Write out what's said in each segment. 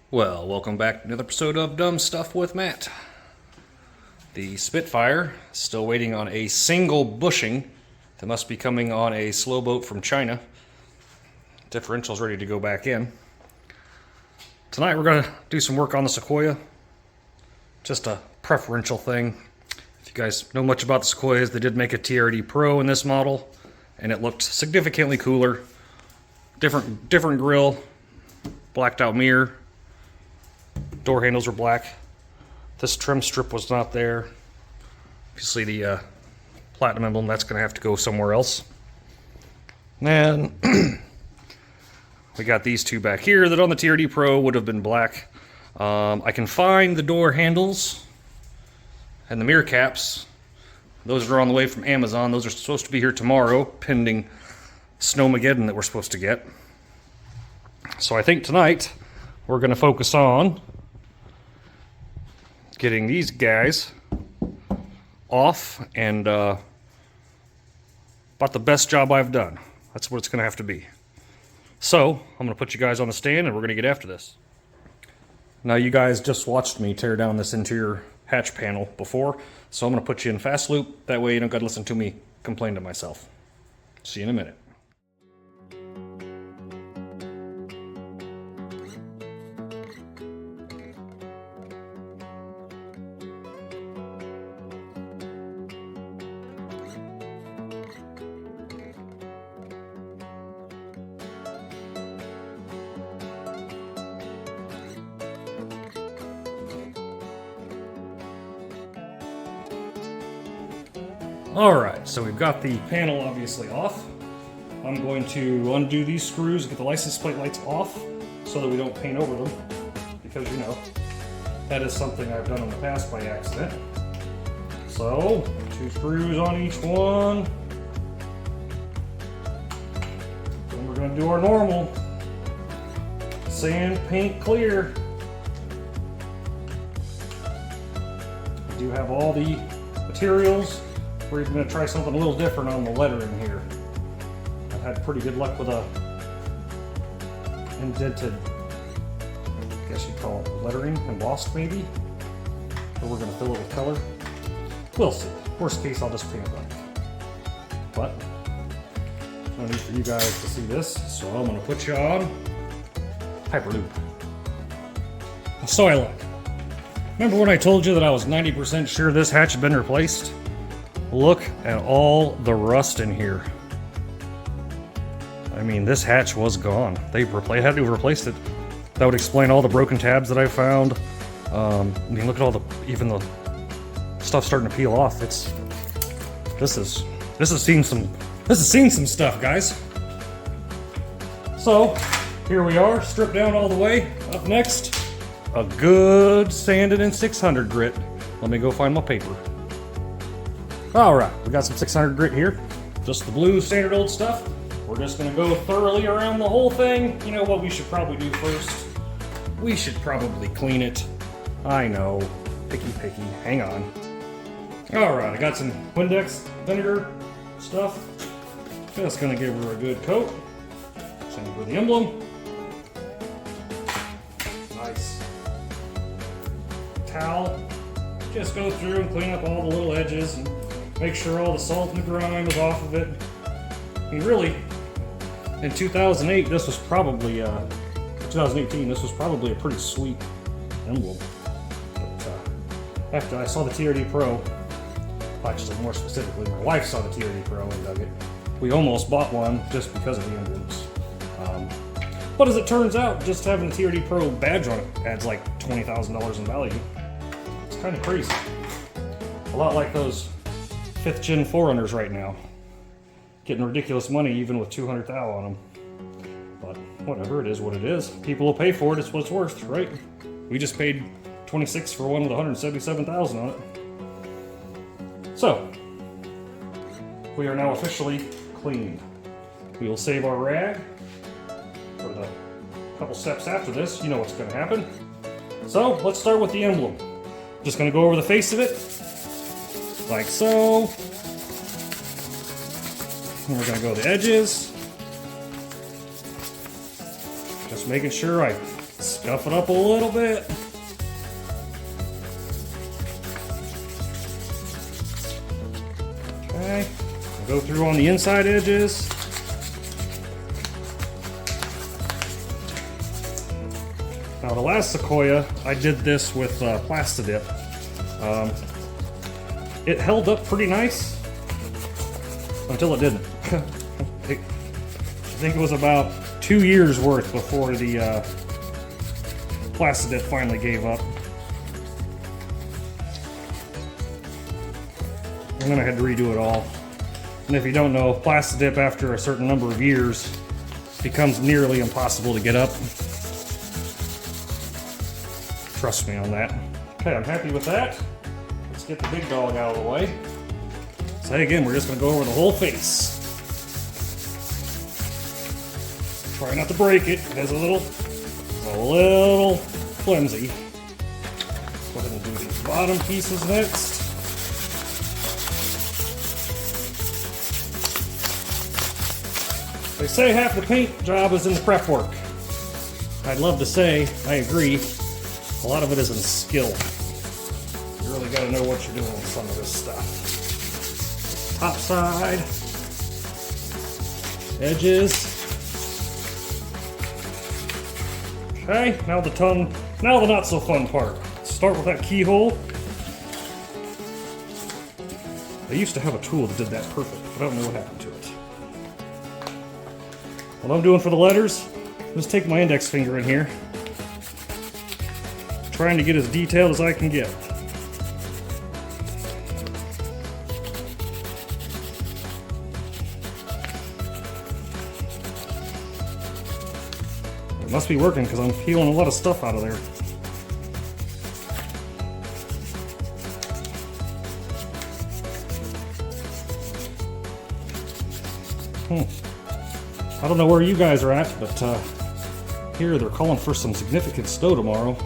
Well, welcome back to another episode of Dumb Stuff with Matt. The Spitfire is still waiting on a single bushing that must be coming on a slow boat from China. Differential's ready to go back in. Tonight we're going to do some work on the Sequoia. Just a preferential thing. If you guys know much about the Sequoias, they did make a TRD Pro in this model, and it looked significantly cooler. Different grill, blacked out mirror. Door handles were black. This trim strip was not there. Obviously the platinum emblem, that's going to have to go somewhere else. And we got these two back here that on the TRD Pro would have been black. I can find the door handles and the mirror caps. Those are on the way from Amazon. Those are supposed to be here tomorrow, pending Snowmageddon that we're supposed to get. So I think tonight we're going to focus on getting these guys off, and about the best job I've done. That's what it's going to have to be. So I'm going to put you guys on the stand and we're going to get after this. Now you guys just watched me tear down this interior hatch panel before, so I'm going to put you in fast loop. That way you don't got to listen to me complain to myself. See you in a minute. Alright, so we've got the panel obviously off. I'm going to undo these screws, get the license plate lights off so that we don't paint over them, because you know, that is something I've done in the past by accident. So, 2 screws on each one. Then we're going to do our normal sand, paint, clear. We do have all the materials. We're even going to try something a little different on the lettering here. I've had pretty good luck with a indented, I guess you'd call it lettering, embossed maybe. Or we're going to fill it with color. We'll see. Worst case, I'll just paint it black. But no need for you guys to see this, so I'm going to put you on Hyperloop. So I look. Remember when I told you that I was 90% sure this hatch had been replaced? Look at all the rust in here. I mean, this hatch was gone. They had to have replaced it. That would explain all the broken tabs that I found. I mean, look at all even the stuff starting to peel off. This has seen some stuff, guys. So here we are, stripped down all the way. Up next, a good sanded in 600 grit. Let me go find my paper. Alright, we got some 600 grit here. Just the blue standard old stuff. We're just going to go thoroughly around the whole thing. You know what we should probably do first? We should probably clean it. I know. Picky. Hang on. Alright, I got some Windex vinegar stuff. Just going to give her a good coat. Same for the emblem. Nice. Towel. Just go through and clean up all the little edges and make sure all the salt and grime is off of it. I mean, really, in 2008, this was probably, 2018, this was probably a pretty sweet emblem. But after I saw the TRD Pro, actually more specifically, my wife saw the TRD Pro and dug it. We almost bought one just because of the emblems. But as it turns out, just having the TRD Pro badge on it adds like $20,000 in value. It's kind of crazy. A lot like those 5th gen Forerunners right now. Getting ridiculous money even with 200 thou on them. But whatever, it is what it is. People will pay for it, it's what it's worth, right? We just paid 26 for one with 177,000 on it. So, we are now officially cleaned. We will save our rag for the couple steps after this. You know what's going to happen. So, let's start with the emblem. Just going to go over the face of it, like so. And we're going to go to the edges. Just making sure I Scuff it up a little bit. Okay, go through on the inside edges. Now the last Sequoia, I did this with Plastidip. It held up pretty nice until it didn't. I think it was about 2 years worth before the Plastidip finally gave up. And then I had to redo it all. And if you don't know, Plastidip after a certain number of years becomes nearly impossible to get up. Trust me on that. Okay, I'm happy with that. Let's get the big dog out of the way. So again, we're just going to go over the whole face. Try not to break it. It is a little flimsy. Go ahead and do these bottom pieces next. They say half the paint job is in the prep work. I'd love to say I agree. A lot of it is in skill. You really got to know what you're doing with some of this stuff. Top side, edges. Okay, now the not so fun part. Start with that keyhole. I used to have a tool that did that perfect, but I don't know what happened to it. What I'm doing for the letters, just take my index finger in here. Trying to get as detailed as I can get. It must be working because I'm peeling a lot of stuff out of there. I don't know where you guys are at, but here they're calling for some significant snow tomorrow.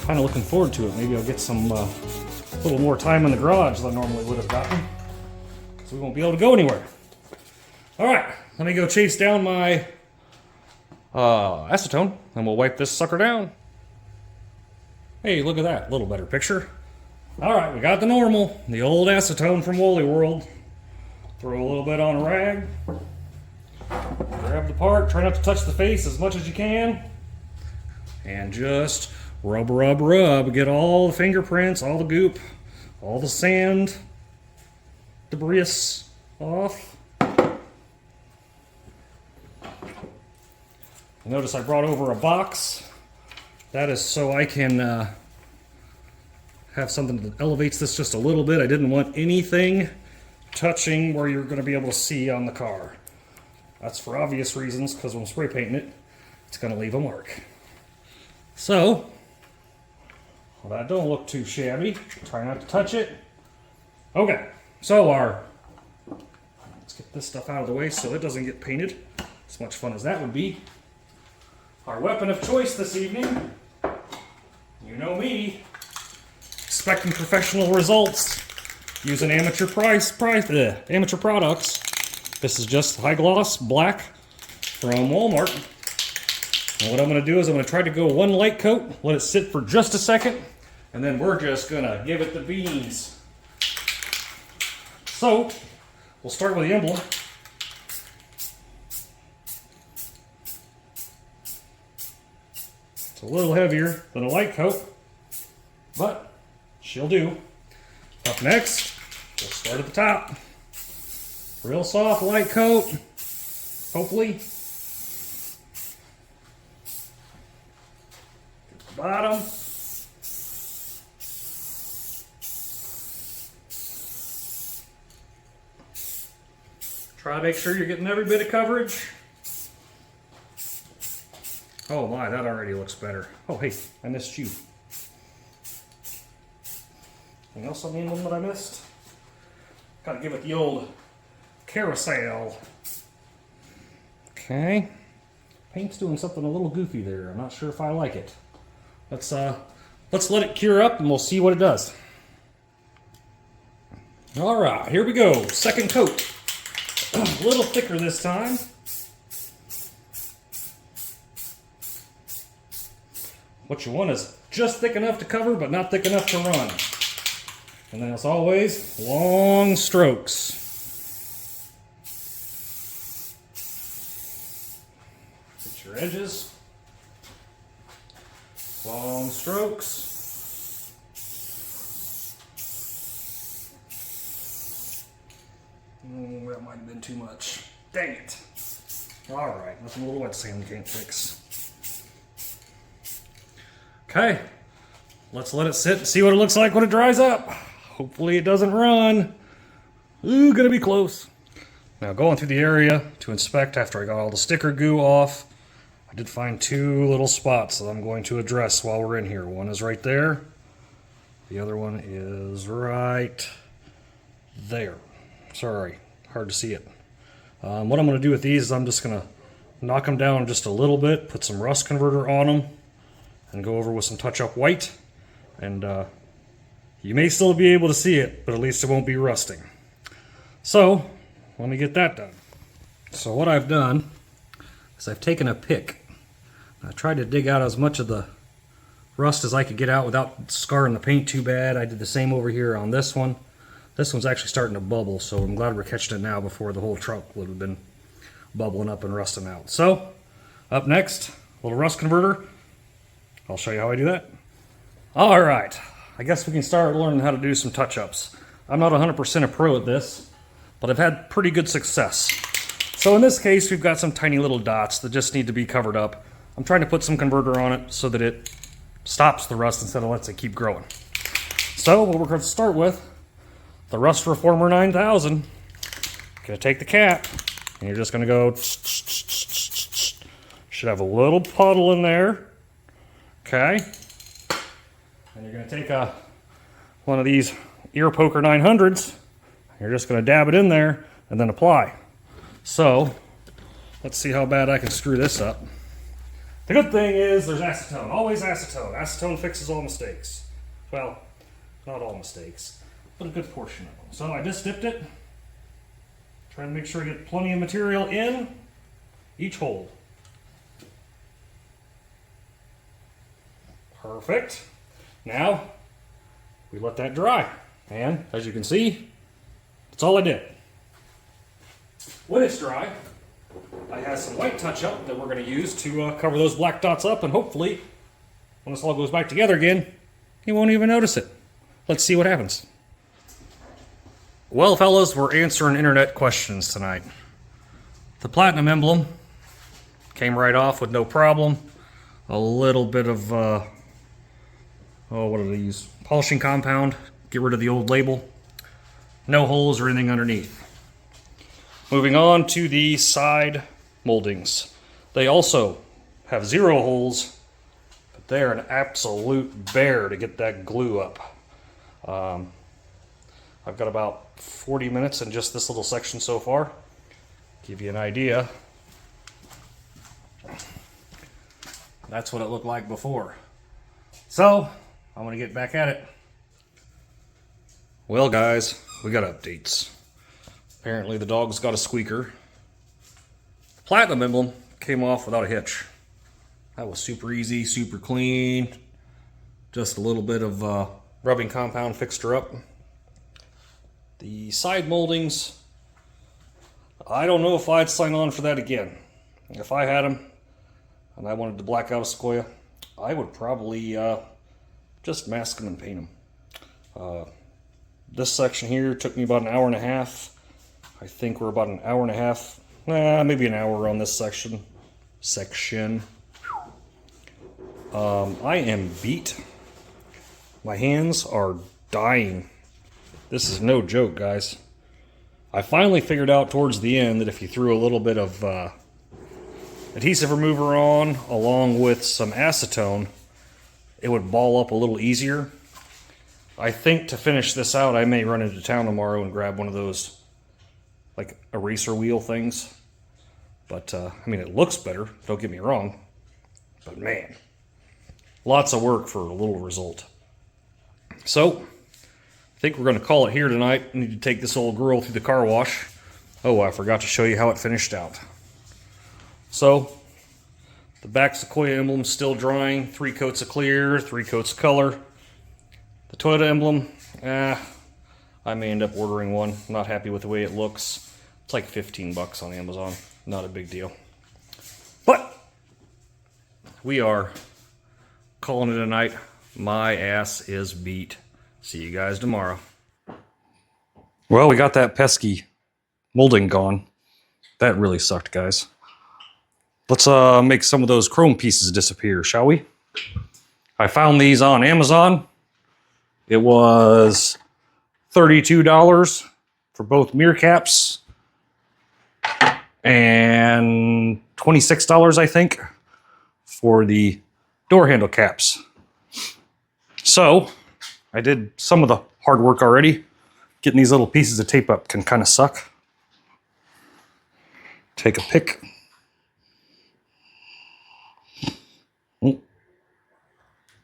Kind of looking forward to it. Maybe I'll get some little more time in the garage than I normally would have gotten, so we won't be able to go anywhere. All right, let me go chase down my acetone, and we'll wipe this sucker down. Hey, look at that, a little better picture. All right, we got the normal, the old acetone from Woolly World. Throw a little bit on a rag. Grab the part, try not to touch the face as much as you can, and just rub, rub, rub. Get all the fingerprints, all the goop, all the sand, debris off. Notice I brought over a box. That is so I can have something that elevates this just a little bit. I didn't want anything touching where you're going to be able to see on the car. That's for obvious reasons, because when I'm spray painting it, it's going to leave a mark. So, well, that don't look too shabby. Try not to touch it. Okay, so let's get this stuff out of the way so it doesn't get painted. As much fun as that would be. Our weapon of choice this evening, you know me, expecting professional results using amateur products. This is just high gloss black from Walmart. And what I'm going to do is I'm going to try to go one light coat, let it sit for just a second, and then we're just going to give it the beans. So, we'll start with the emblem. It's a little heavier than a light coat, but she'll do. Up next, we'll start at the top. Real soft light coat, hopefully. Bottom. Try to make sure you're getting every bit of coverage. Oh my, that already looks better. Oh hey, I missed you. Anything else on the emblem that I missed? Gotta give it the old carousel. Okay. Paint's doing something a little goofy there. I'm not sure if I like it. Let's let it cure up and we'll see what it does. All right, here we go. Second coat. A little thicker this time. What you want is just thick enough to cover, but not thick enough to run. And then as always, long strokes. Get your edges. Long strokes. That might have been too much. Dang it. Alright, nothing a little wet sand can't fix. Okay, let's let it sit and see what it looks like when it dries up. Hopefully it doesn't run. Ooh, gonna be close. Now going through the area to inspect after I got all the sticker goo off, I did find two little spots that I'm going to address while we're in here. One is right there. The other one is right there. Sorry, hard to see it. What I'm going to do with these is I'm just going to knock them down just a little bit, put some rust converter on them, and go over with some touch-up white. And you may still be able to see it, but at least it won't be rusting. So, let me get that done. So what I've done is I've taken a pick. I tried to dig out as much of the rust as I could get out without scarring the paint too bad. I did the same over here on this one. This one's actually starting to bubble, so I'm glad we're catching it now before the whole truck would have been bubbling up and rusting out. So, up next, a little rust converter. I'll show you how I do that. All right, I guess we can start learning how to do some touch-ups. I'm not 100% a pro at this, but I've had pretty good success. So in this case, we've got some tiny little dots that just need to be covered up. I'm trying to put some converter on it so that it stops the rust instead of lets it keep growing. So what we're going to start with, the Rust Reformer 9000. Gonna take the cap, and you're just gonna go. Should have a little puddle in there. Okay. And you're gonna take one of these ear poker 900s. You're just gonna dab it in there and then apply. So let's see how bad I can screw this up. The good thing is there's acetone. Always acetone. Acetone fixes all mistakes. Well, not all mistakes, but a good portion of them. So I just dipped it. Trying to make sure I get plenty of material in each hole. Perfect. Now, we let that dry. And as you can see, that's all I did. When it's dry, I have some white touch-up that we're going to use to cover those black dots up, and hopefully, when this all goes back together again, you won't even notice it. Let's see what happens. Well, fellas, we're answering internet questions tonight. The platinum emblem came right off with no problem. A little bit of, what are these? Polishing compound. Get rid of the old label. No holes or anything underneath. Moving on to the side moldings. They also have 0 holes, but they're an absolute bear to get that glue up. I've got about 40 minutes in just this little section so far. Give you an idea. That's what it looked like before. So, I'm going to get back at it. Well, guys, we got updates. Apparently the dog's got a squeaker. The platinum emblem came off without a hitch. That was super easy, super clean. Just a little bit of rubbing compound fixed her up. The side moldings, I don't know if I'd sign on for that again. If I had them and I wanted to black out a Sequoia, I would probably just mask them and paint them. This section here took me about an hour and a half. I think we're about an hour and a half, maybe an hour on this section. I am beat. My hands are dying. This is no joke, guys. I finally figured out towards the end that if you threw a little bit of adhesive remover on, along with some acetone, it would ball up a little easier. I think to finish this out, I may run into town tomorrow and grab one of those, like, eraser wheel things. But, I mean, it looks better, don't get me wrong. But, man, lots of work for a little result. So, I think we're going to call it here tonight. I need to take this old girl through the car wash. Oh, I forgot to show you how it finished out. So, The back Sequoia emblem still drying. 3 coats of clear, 3 coats of color. The Toyota emblem, I may end up ordering one. Not happy with the way it looks. It's like 15 bucks on Amazon. Not a big deal. But we are calling it a night. My ass is beat. See you guys tomorrow. Well, we got that pesky molding gone. That really sucked, guys. Let's make some of those chrome pieces disappear, shall we? I found these on Amazon. It was $32 for both mirror caps and $26, I think, for the door handle caps. So I did some of the hard work already. Getting these little pieces of tape up can kind of suck. Take a pick.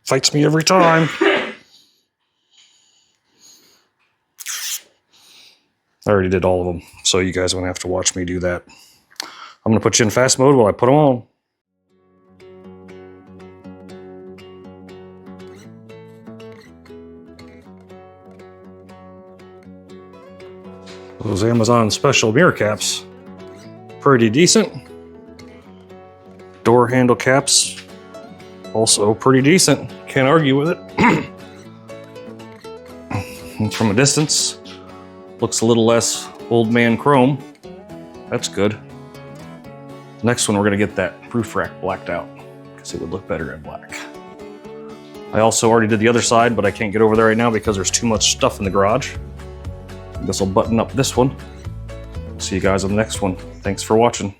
Fights me every time. I already did all of them, so you guys are gonna have to watch me do that. I'm gonna put you in fast mode while I put them on. Those Amazon special mirror caps, pretty decent. Door handle caps, also pretty decent. Can't argue with it. And from a distance, looks a little less old man chrome. That's good. Next one, we're gonna get that roof rack blacked out because it would look better in black. I also already did the other side, but I can't get over there right now because there's too much stuff in the garage. I guess I'll button up this one. See you guys on the next one. Thanks for watching.